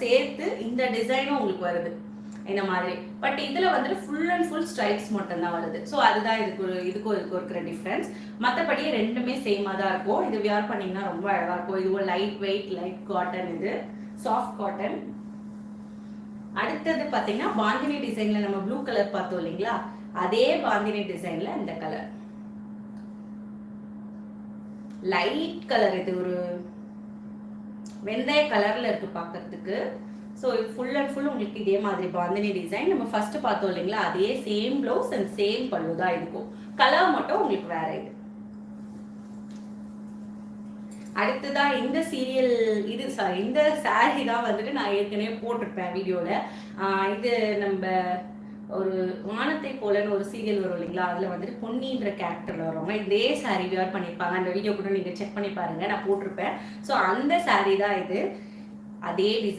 சேர்த்து இந்த டிசைனும் உங்களுக்கு வருது இந்த மாதிரி. பட் இதுல வந்துட்டு ஃபுல் அண்ட் ஃபுல் ஸ்ட்ரைப்ஸ் மட்டும் தான் வருது. ஸோ அதுதான் இதுக்கும் இருக்கிற டிஃப்ரென்ஸ். மற்றபடி ரெண்டுமே சேமா தான் இருக்கும். இது வியர் பண்ணீங்கன்னா ரொம்ப அழகா இருக்கும். இது ஒரு லைட் வெயிட் லைட் காட்டன், இது சாஃப்ட் காட்டன். அடுத்தது பாத்தீங்கன்னா பாந்தினி டிசைன்ல நம்ம ப்ளூ கலர் பார்த்தோம் இல்லைங்களா, அதே பாந்தினி டிசைன்ல இந்த கலர் லைட் கலர், இது ஒரு வெந்தய கலர்ல இருக்கு பாக்கிறதுக்கு. ஸோ இது ஃபுல் அண்ட் ஃபுல் உங்களுக்கு இதே மாதிரி பாந்தினி டிசைன். நம்ம ஃபர்ஸ்ட் பார்த்தோம் இல்லைங்களா, அதே சேம் ப்ளவுஸ் அண்ட் சேம் பல்லு தான் இருக்கும். கலர் மட்டும் உங்களுக்கு வேற. இது அடுத்ததான் இந்த சீரியல் இந்த சாரி தான் வந்துட்டு நான் ஏற்கனவே போட்டிருப்பேன் வீடியோல. இது நம்ம ஒரு வானத்தை போலன்னு ஒரு சீரியல் வரும் இல்லைங்களா, அதுல வந்துட்டு பொன்னின்ற கேரக்டர்ல வரவங்க இதே சாரி வியர் பண்ணியிருப்பாங்க. அந்த வீடியோ கூட நீங்க செக் பண்ணி பாருங்க, நான் போட்டிருப்பேன். ஸோ அந்த சாரி தான் இது, அதே டிசைன்.